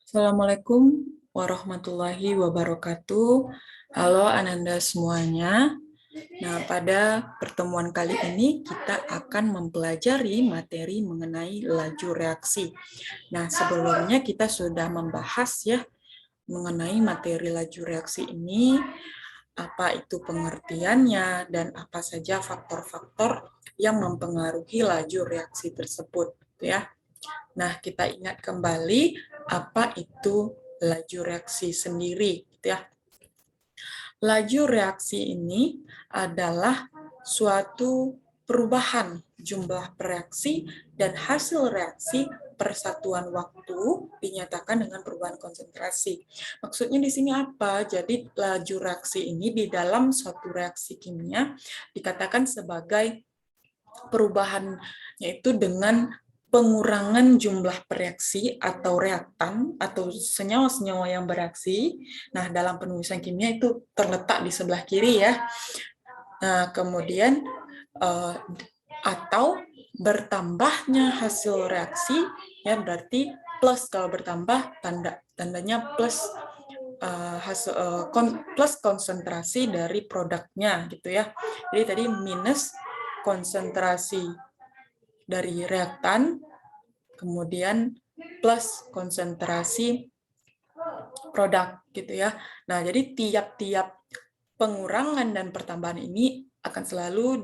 Assalamualaikum warahmatullahi wabarakatuh. Halo Ananda semuanya. Nah, pada pertemuan kali ini kita akan mempelajari materi mengenai laju reaksi. Nah, sebelumnya kita sudah membahas ya mengenai materi laju reaksi ini, apa itu pengertiannya dan apa saja faktor-faktor yang mempengaruhi laju reaksi tersebut, ya. Nah, kita ingat kembali apa itu laju reaksi sendiri, gitu ya. Laju reaksi ini adalah suatu perubahan jumlah reaksi dan hasil reaksi persatuan waktu dinyatakan dengan perubahan konsentrasi. Maksudnya di sini apa? Jadi laju reaksi ini di dalam suatu reaksi kimia dikatakan sebagai perubahan, yaitu dengan pengurangan jumlah reaksi atau reaktan atau senyawa-senyawa yang bereaksi. Nah, dalam penulisan kimia itu terletak di sebelah kiri ya. Nah, kemudian atau bertambahnya hasil reaksi ya, berarti plus. Kalau bertambah tandanya plus, plus konsentrasi dari produknya gitu ya. Jadi tadi minus konsentrasi dari reaktan, kemudian plus konsentrasi produk gitu ya. Nah, jadi tiap-tiap pengurangan dan pertambahan ini akan selalu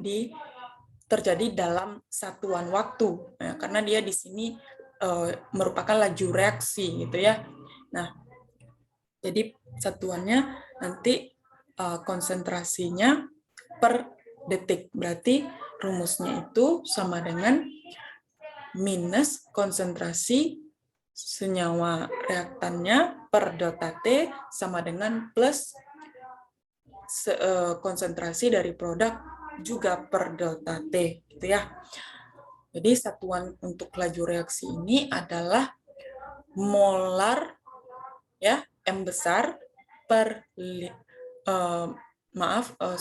terjadi dalam satuan waktu. Nah, karena dia di sini merupakan laju reaksi gitu ya. Nah, jadi satuannya nanti konsentrasinya per detik. Berarti rumusnya itu sama dengan minus konsentrasi senyawa reaktannya per delta T sama dengan plus konsentrasi dari produk juga per delta T, gitu ya. Jadi satuan untuk laju reaksi ini adalah molar ya, M besar per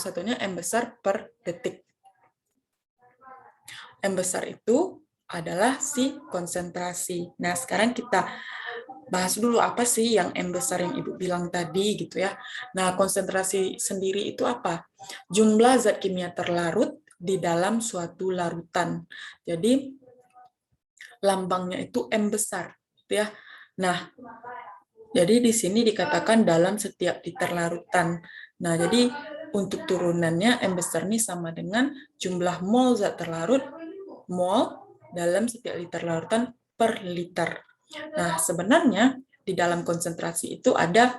satunya M besar per detik. M besar itu adalah si konsentrasi. Nah, sekarang kita bahas dulu apa sih yang M besar yang Ibu bilang tadi gitu ya. Nah, konsentrasi sendiri itu apa? Jumlah zat kimia terlarut di dalam suatu larutan. Jadi lambangnya itu M besar gitu ya. Nah, jadi di sini dikatakan dalam setiap liter larutan. Nah, jadi untuk turunannya M besar ini sama dengan jumlah mol zat terlarut mol dalam setiap liter larutan per liter. Nah, sebenarnya di dalam konsentrasi itu ada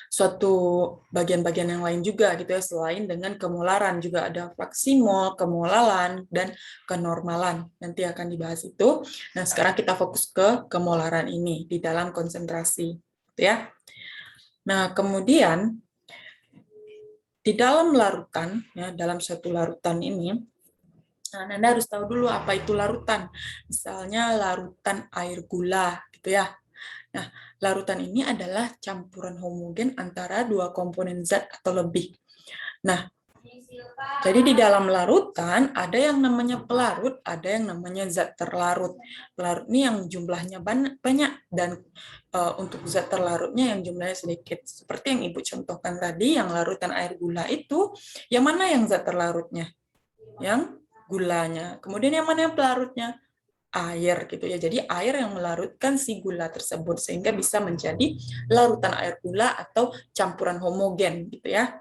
suatu bagian-bagian yang lain juga gitu ya, selain dengan kemolaran juga ada fraksi mol, kemolaran, dan kenormalan. Nanti akan dibahas itu. Nah, sekarang kita fokus ke kemolaran ini di dalam konsentrasi, gitu ya. Nah, kemudian di dalam larutan, ya, dalam suatu larutan ini, nah, Anda harus tahu dulu apa itu larutan. Misalnya larutan air gula, gitu ya. Nah, larutan ini adalah campuran homogen antara dua komponen zat atau lebih. Nah, jadi di dalam larutan ada yang namanya pelarut, ada yang namanya zat terlarut. Pelarut ini yang jumlahnya banyak dan untuk zat terlarutnya yang jumlahnya sedikit. Seperti yang Ibu contohkan tadi, yang larutan air gula itu, yang mana yang zat terlarutnya? Yang gulanya. Kemudian yang mana yang pelarutnya? Air gitu ya. Jadi air yang melarutkan si gula tersebut sehingga bisa menjadi larutan air gula atau campuran homogen gitu ya.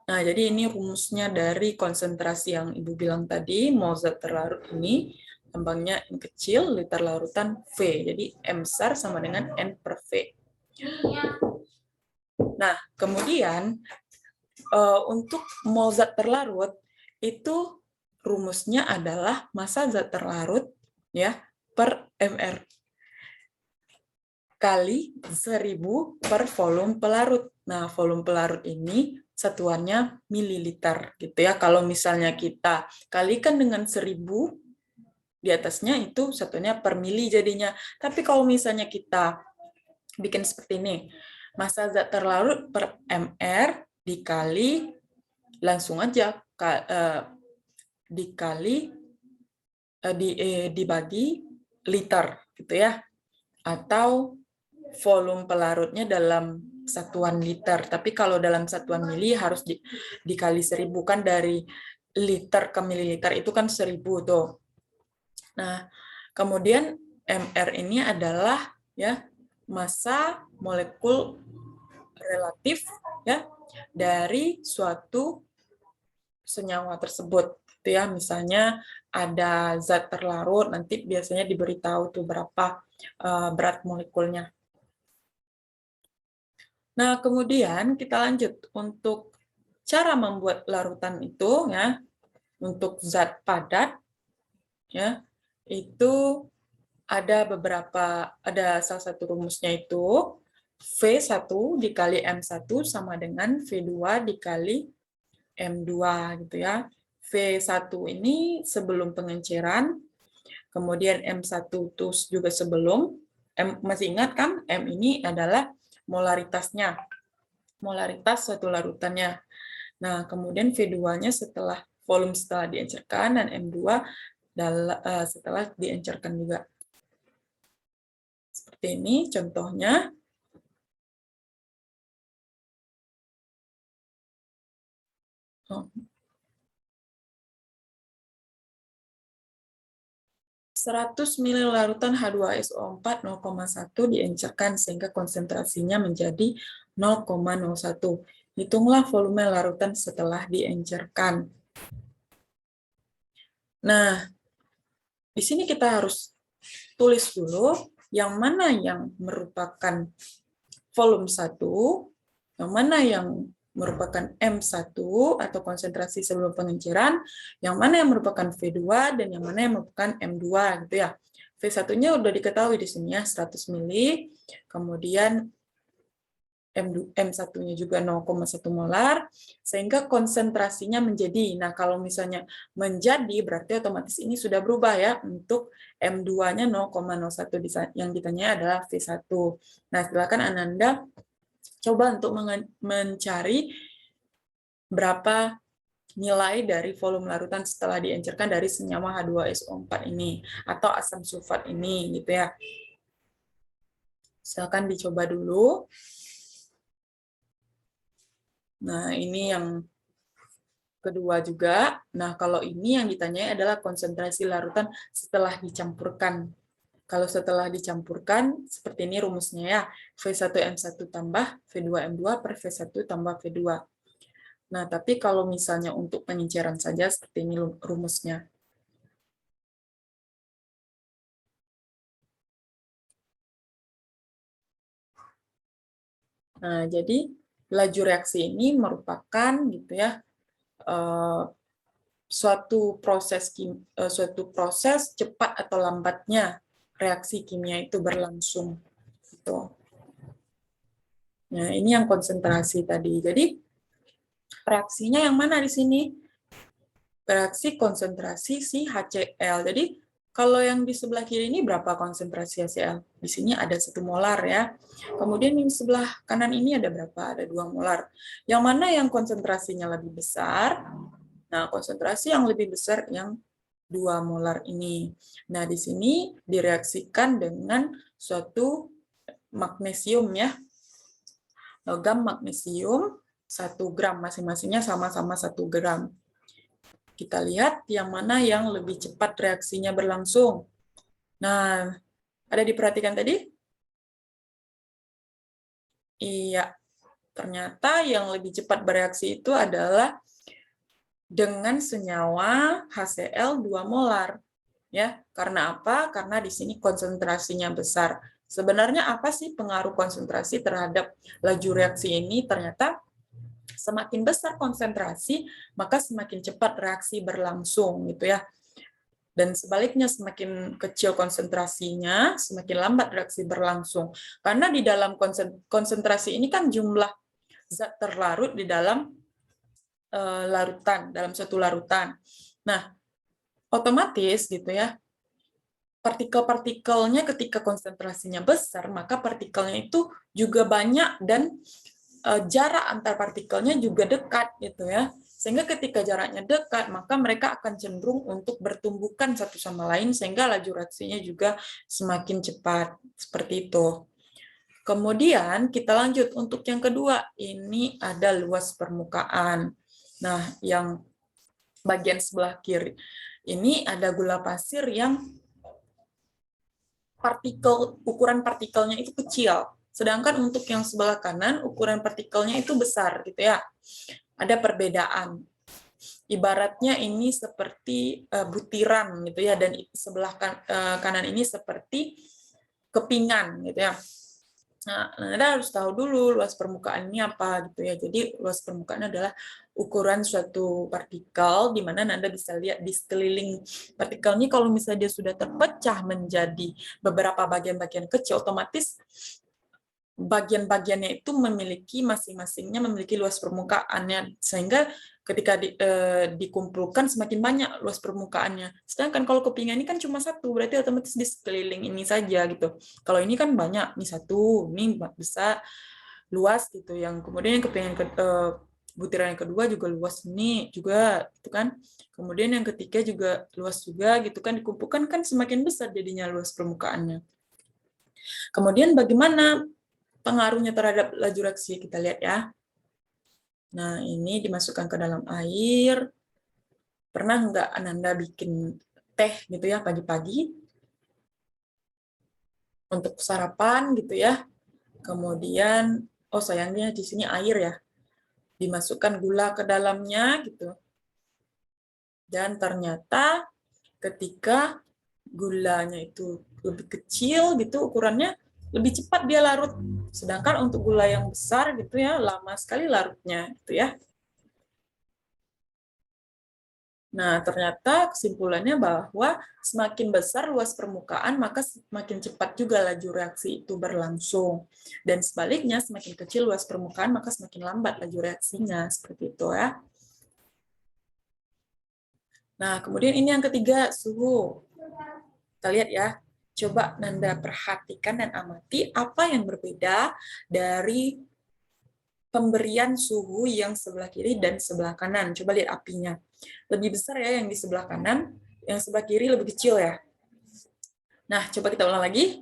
Nah, jadi ini rumusnya dari konsentrasi yang Ibu bilang tadi, mol zat terlarut ini lambangnya N kecil, liter larutan V. Jadi M besar sama dengan N per V. Nah, kemudian untuk mol zat terlarut itu rumusnya adalah massa zat terlarut ya per mR kali 1000 per volume pelarut. Nah, volume pelarut ini satuannya mililiter gitu ya. Kalau misalnya kita kalikan dengan 1000 di atasnya itu satunya per mili jadinya. Tapi kalau misalnya kita bikin seperti ini, massa zat terlarut per mR dikali langsung aja dikali dibagi liter gitu ya. atau volume pelarutnya dalam satuan liter. Tapi kalau dalam satuan mili harus dikali 1000, kan dari liter ke mililiter itu kan 1000 tuh. Nah, kemudian MR ini adalah ya massa molekul relatif ya dari suatu senyawa tersebut. Itu ya, misalnya ada zat terlarut, nanti biasanya diberitahu tuh berapa berat molekulnya. Nah, kemudian kita lanjut untuk cara membuat larutan itu ya. Untuk zat padat ya, itu ada salah satu rumusnya itu V1 dikali M1 sama dengan V2 dikali M2 gitu ya. V1 ini sebelum pengenceran, kemudian M1 itu juga sebelum. Masih ingat kan? M ini adalah molaritasnya, molaritas suatu larutannya. Nah, kemudian V2-nya setelah volume setelah diencerkan, dan M2 setelah diencerkan juga. Seperti ini contohnya. Oh. 100 ml larutan H2SO4 0,1 diencerkan sehingga konsentrasinya menjadi 0,01. Hitunglah volume larutan setelah diencerkan. Nah, di sini kita harus tulis dulu yang mana yang merupakan volume 1, yang mana yang merupakan M1 atau konsentrasi sebelum pengenceran, yang mana yang merupakan V2 dan yang mana yang merupakan M2 gitu ya. V1-nya udah diketahui di sini ya 100 ml, kemudian M1-nya juga 0,1 molar, sehingga konsentrasinya menjadi. Nah, kalau misalnya menjadi berarti otomatis ini sudah berubah ya. Untuk M2-nya 0,01 yang ditanya adalah V1. Nah, silakan Ananda coba untuk mencari berapa nilai dari volume larutan setelah diencerkan dari senyawa H2SO4 ini atau asam sulfat ini gitu ya. Silakan dicoba dulu. Nah, ini yang kedua juga. Nah, kalau ini yang ditanyai adalah konsentrasi larutan setelah dicampurkan. Kalau setelah dicampurkan, seperti ini rumusnya ya, V1M1 tambah V2M2 per V1 tambah V2. Nah, tapi kalau misalnya untuk pengenceran saja, seperti ini rumusnya. Nah, jadi laju reaksi ini merupakan gitu ya, suatu proses cepat atau lambatnya reaksi kimia itu berlangsung. Gitu. Nah, ini yang konsentrasi tadi. Jadi, reaksinya yang mana di sini? Reaksi konsentrasi si HCl. Jadi, kalau yang di sebelah kiri ini berapa konsentrasi HCl? Di sini ada 1 molar ya. Kemudian yang sebelah kanan ini ada berapa? Ada 2 molar. Yang mana yang konsentrasinya lebih besar? Nah, konsentrasi yang lebih besar yang 2 molar ini. Nah, di sini direaksikan dengan suatu magnesium ya. Logam magnesium 1 gram, masing-masingnya sama-sama 1 gram. Kita lihat yang mana yang lebih cepat reaksinya berlangsung. Nah, ada diperhatikan tadi? Iya, ternyata yang lebih cepat bereaksi itu adalah dengan senyawa HCl 2 molar. Ya, karena apa? Karena di sini konsentrasinya besar. Sebenarnya apa sih pengaruh konsentrasi terhadap laju reaksi ini? Ternyata semakin besar konsentrasi, maka semakin cepat reaksi berlangsung gitu ya. Dan sebaliknya semakin kecil konsentrasinya, semakin lambat reaksi berlangsung. Karena di dalam konsentrasi ini kan jumlah zat terlarut di dalam larutan, dalam satu larutan. Nah, otomatis gitu ya, partikel-partikelnya ketika konsentrasinya besar, maka partikelnya itu juga banyak dan jarak antar partikelnya juga dekat gitu ya. Sehingga ketika jaraknya dekat, maka mereka akan cenderung untuk bertumbukan satu sama lain, sehingga laju reaksinya juga semakin cepat. Seperti itu. Kemudian kita lanjut untuk yang kedua, ini ada luas permukaan. Nah, yang bagian sebelah kiri ini ada gula pasir yang ukuran partikelnya itu kecil. Sedangkan untuk yang sebelah kanan ukuran partikelnya itu besar gitu ya. Ada perbedaan. Ibaratnya ini seperti butiran gitu ya, dan sebelah kanan ini seperti kepingan gitu ya. Nah, Anda harus tahu dulu luas permukaan ini apa gitu ya. Jadi luas permukaan adalah ukuran suatu partikel di mana Anda bisa lihat di sekeliling partikelnya, kalau misalnya dia sudah terpecah menjadi beberapa bagian-bagian kecil, otomatis bagian-bagiannya itu masing-masingnya memiliki luas permukaannya, sehingga ketika dikumpulkan semakin banyak luas permukaannya. Sedangkan kalau kepingan ini kan cuma satu, berarti otomatis di sekeliling ini saja gitu. Kalau ini kan banyak, nih satu, ini bisa luas gitu. Yang kemudian yang kepingan butiran yang kedua juga luas ini juga, gitu kan. Kemudian yang ketiga juga luas juga gitu kan, dikumpulkan kan semakin besar jadinya luas permukaannya. Kemudian bagaimana pengaruhnya terhadap laju reaksi, kita lihat ya. Nah, ini dimasukkan ke dalam air. Pernah nggak Ananda bikin teh gitu ya pagi-pagi untuk sarapan gitu ya. Kemudian, oh sayangnya di sini air ya. Dimasukkan gula ke dalamnya gitu. Dan ternyata ketika gulanya itu lebih kecil gitu ukurannya, lebih cepat dia larut. Sedangkan untuk gula yang besar gitu ya, lama sekali larutnya gitu ya. Nah, ternyata kesimpulannya bahwa semakin besar luas permukaan, maka semakin cepat juga laju reaksi itu berlangsung. Dan sebaliknya, semakin kecil luas permukaan, maka semakin lambat laju reaksinya. Seperti itu ya. Nah, kemudian ini yang ketiga, suhu. Kita lihat ya. Coba Nanda perhatikan dan amati apa yang berbeda dari pemberian suhu yang sebelah kiri dan sebelah kanan. Coba lihat apinya. Lebih besar ya yang di sebelah kanan, yang sebelah kiri lebih kecil ya. Nah, coba kita ulang lagi.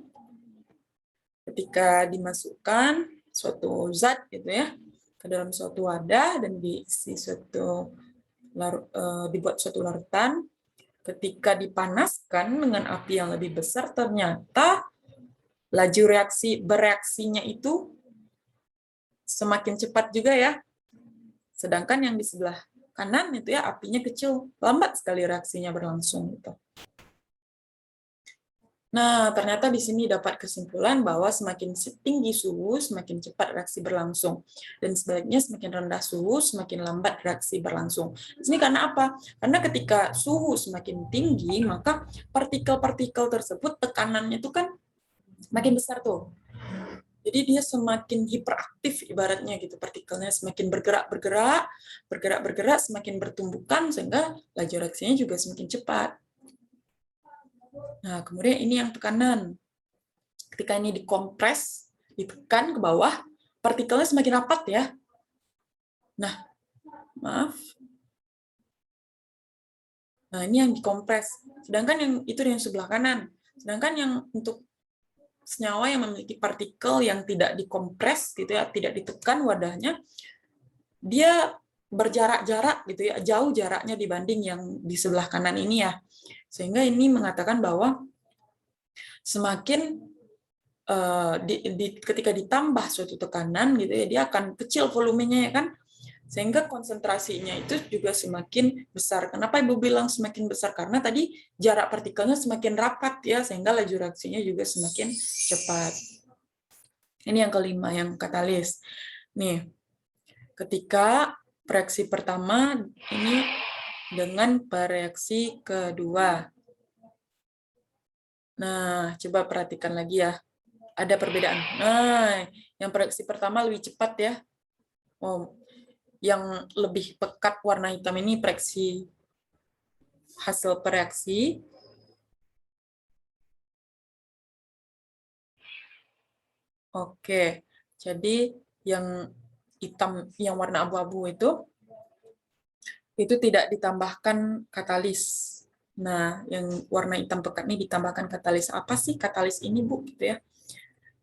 Ketika dimasukkan suatu zat gitu ya ke dalam suatu wadah dan diisi dibuat suatu larutan, ketika dipanaskan dengan api yang lebih besar, ternyata laju bereaksinya itu semakin cepat juga ya. Sedangkan yang di sebelah kanan itu ya apinya kecil, lambat sekali reaksinya berlangsung gitu. Nah, ternyata di sini dapat kesimpulan bahwa semakin tinggi suhu, semakin cepat reaksi berlangsung. Dan sebaliknya semakin rendah suhu, semakin lambat reaksi berlangsung. Ini karena apa? Karena ketika suhu semakin tinggi, maka partikel-partikel tersebut tekanannya itu kan makin besar tuh. Jadi dia semakin hiperaktif ibaratnya gitu, partikelnya semakin bergerak, semakin bertumbukan, sehingga laju reaksinya juga semakin cepat. Nah, kemudian ini yang tekanan. Ketika ini dikompres, ditekan ke bawah, partikelnya semakin rapat ya. Nah, maaf. Nah, ini yang dikompres. Sedangkan yang itu yang sebelah kanan. Sedangkan yang untuk senyawa yang memiliki partikel yang tidak dikompres gitu ya, tidak ditekan wadahnya, dia berjarak-jarak gitu ya, jauh jaraknya dibanding yang di sebelah kanan ini ya. Sehingga ini mengatakan bahwa semakin ketika ditambah suatu tekanan gitu ya, dia akan kecil volumenya ya kan, sehingga konsentrasinya itu juga semakin besar. Kenapa Ibu bilang semakin besar? Karena tadi jarak partikelnya semakin rapat ya, sehingga laju reaksinya juga semakin cepat. Ini yang kelima, yang katalis. Nih, ketika reaksi pertama ini dengan reaksi kedua. Nah, coba perhatikan lagi ya. Ada perbedaan. Nah, yang reaksi pertama lebih cepat ya. Oh, yang lebih pekat warna hitam ini hasil reaksi. Oke, jadi yang hitam, yang warna abu-abu itu itu tidak ditambahkan katalis. Nah, yang warna hitam pekat ini ditambahkan katalis. Apa sih katalis ini, Bu? Gitu ya.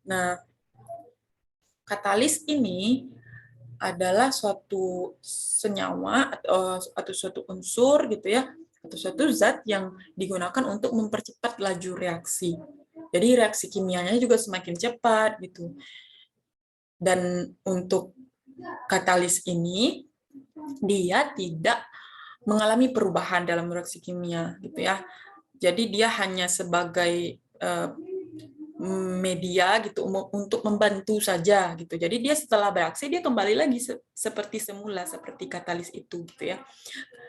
Nah, katalis ini adalah suatu senyawa atau suatu unsur gitu ya, atau suatu zat yang digunakan untuk mempercepat laju reaksi. Jadi reaksi kimianya juga semakin cepat gitu. Dan untuk katalis ini dia tidak mengalami perubahan dalam reaksi kimia gitu ya. Jadi dia hanya sebagai media gitu untuk membantu saja gitu. Jadi dia setelah bereaksi dia kembali lagi seperti semula, seperti katalis itu gitu ya.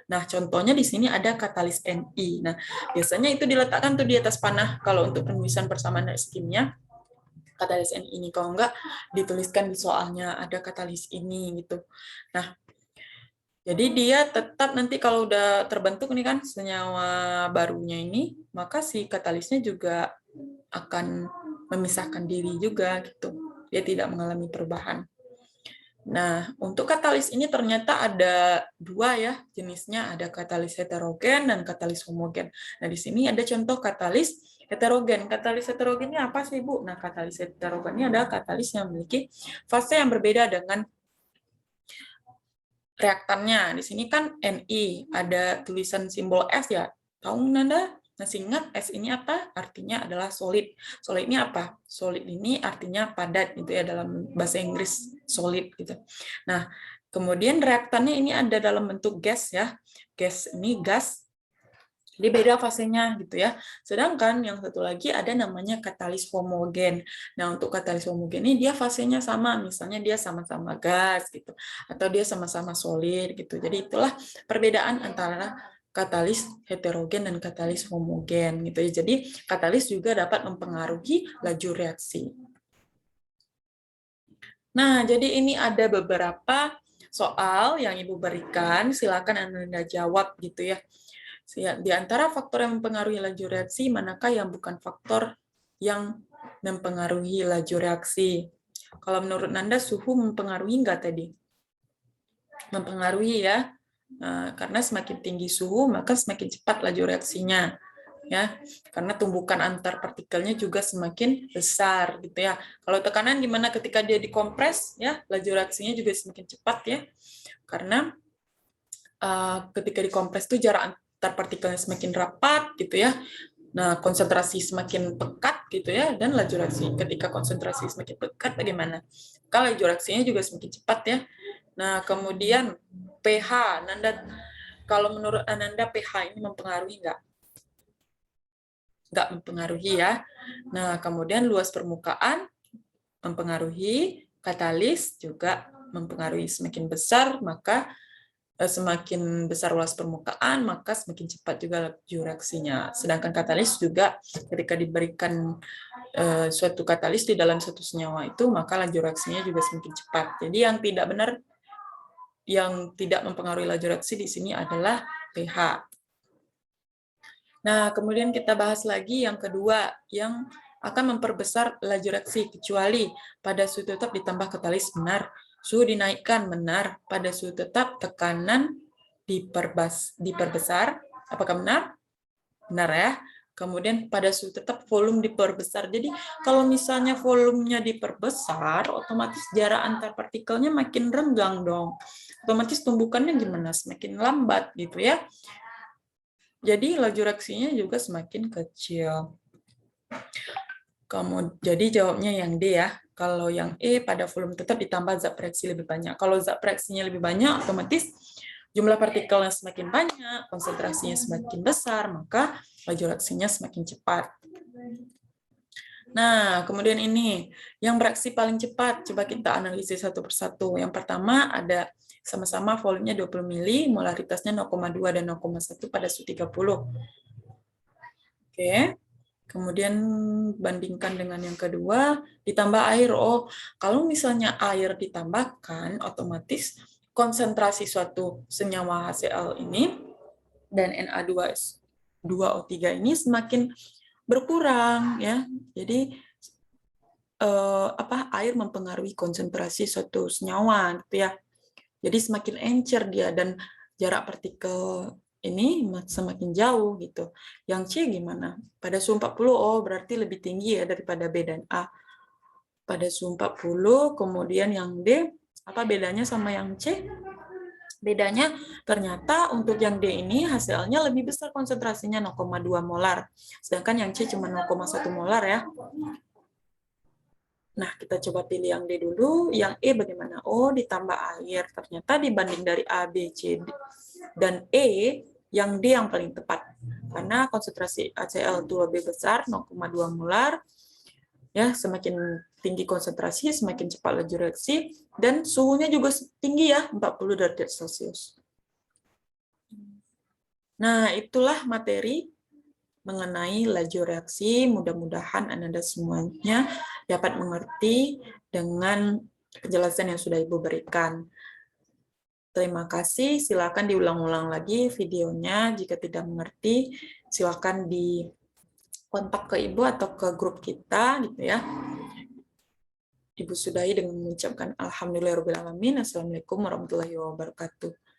Nah, contohnya di sini ada katalis Ni. Nah, biasanya itu diletakkan tuh di atas panah kalau untuk penulisan persamaan reaksi kimia. Katalis Ni ini kalau enggak dituliskan di soalnya ada katalis ini gitu. Nah, jadi dia tetap nanti kalau udah terbentuk nih kan senyawa barunya ini, maka si katalisnya juga akan memisahkan diri juga gitu. Dia tidak mengalami perubahan. Nah, untuk katalis ini ternyata ada dua ya jenisnya, ada katalis heterogen dan katalis homogen. Nah, di sini ada contoh katalis heterogen. Katalis heterogen ini apa sih, Bu? Nah, katalis heterogen ini adalah katalis yang memiliki fase yang berbeda dengan reaktannya. Di sini kan Ni, ada tulisan simbol S ya. Tahu Nanda? Masih ingat S ini apa? Artinya adalah solid. Solid ini apa? Solid ini artinya padat gitu ya dalam bahasa Inggris solid gitu. Nah, kemudian reaktannya ini ada dalam bentuk gas ya. Gas ini gas. Jadi beda fasenya gitu ya. Sedangkan yang satu lagi ada namanya katalis homogen. Nah, untuk katalis homogen ini dia fasenya sama, misalnya dia sama-sama gas gitu atau dia sama-sama solid gitu. Jadi itulah perbedaan antara katalis heterogen dan katalis homogen gitu ya. Jadi katalis juga dapat mempengaruhi laju reaksi. Nah, jadi ini ada beberapa soal yang Ibu berikan, silakan Anda jawab gitu ya. Di antara faktor yang mempengaruhi laju reaksi, manakah yang bukan faktor yang mempengaruhi laju reaksi? Kalau menurut Nanda, suhu mempengaruhi nggak tadi? Mempengaruhi ya, karena semakin tinggi suhu, maka semakin cepat laju reaksinya. Ya, karena tumbukan antar partikelnya juga semakin besar gitu ya. Kalau tekanan gimana ketika dia dikompres ya, laju reaksinya juga semakin cepat ya. Karena ketika dikompres itu jarak antar partikelnya semakin rapat gitu ya. Nah, konsentrasi semakin pekat gitu ya, dan laju reaksi ketika konsentrasi semakin pekat bagaimana? Kalau laju reaksinya juga semakin cepat ya. Nah, kemudian pH, Nanda, kalau menurut Ananda pH ini mempengaruhi nggak? Nggak mempengaruhi ya. Nah, kemudian luas permukaan mempengaruhi, katalis juga mempengaruhi. Semakin besar, maka semakin besar luas permukaan, maka semakin cepat juga laju reaksinya. Sedangkan katalis juga ketika diberikan suatu katalis di dalam suatu senyawa itu, maka laju reaksinya juga semakin cepat. Jadi yang tidak benar, yang tidak mempengaruhi laju reaksi di sini adalah pH. Nah, kemudian kita bahas lagi yang kedua, yang akan memperbesar laju reaksi, kecuali pada suhu tetap ditambah katalis benar. Suhu dinaikkan benar, pada suhu tetap tekanan diperbesar. Apakah benar? Benar ya. Kemudian pada suhu tetap volume diperbesar. Jadi kalau misalnya volumenya diperbesar, otomatis jarak antar partikelnya makin renggang dong. Otomatis tumbukannya gimana? Semakin lambat gitu ya. Jadi laju reaksinya juga semakin kecil. Jadi jawabnya yang D ya. Kalau yang E pada volume tetap ditambah zat reaksi lebih banyak. Kalau zat reaksinya lebih banyak, otomatis jumlah partikelnya semakin banyak, konsentrasinya semakin besar, maka laju reaksinya semakin cepat. Nah, kemudian ini, yang bereaksi paling cepat, coba kita analisis satu persatu. Yang pertama ada sama-sama volumenya 20 mili, molaritasnya 0,2 dan 0,1 pada suhu 30. Oke. Kemudian bandingkan dengan yang kedua, ditambah air. Oh, kalau misalnya air ditambahkan, otomatis konsentrasi suatu senyawa HCl ini dan Na2O3 ini semakin berkurang ya. Jadi air mempengaruhi konsentrasi suatu senyawa gitu ya. Jadi semakin encer dia, dan jarak partikel ini semakin jauh gitu. Yang C gimana? Pada suhu 40, oh berarti lebih tinggi ya daripada B dan A. Pada suhu 40, kemudian yang D, apa bedanya sama yang C? Bedanya ternyata untuk yang D ini hasilnya lebih besar konsentrasinya 0,2 molar. Sedangkan yang C cuma 0,1 molar ya. Nah, kita coba pilih yang D dulu. Yang E bagaimana? Oh, ditambah air. Ternyata dibanding dari A, B, C, dan E, yang D yang paling tepat. Karena konsentrasi HCl itu lebih besar, 0,2 molar. Ya, semakin tinggi konsentrasi, semakin cepat laju reaksi, dan suhunya juga tinggi ya, 40 derajat Celcius. Nah, itulah materi mengenai laju reaksi. Mudah-mudahan Anda semuanya dapat mengerti dengan penjelasan yang sudah Ibu berikan. Terima kasih. Silakan diulang-ulang lagi videonya. Jika tidak mengerti, silakan di kontak ke Ibu atau ke grup kita gitu ya. Ibu sudahi dengan mengucapkan alhamdulillahirabbil alamin. Assalamualaikum warahmatullahi wabarakatuh.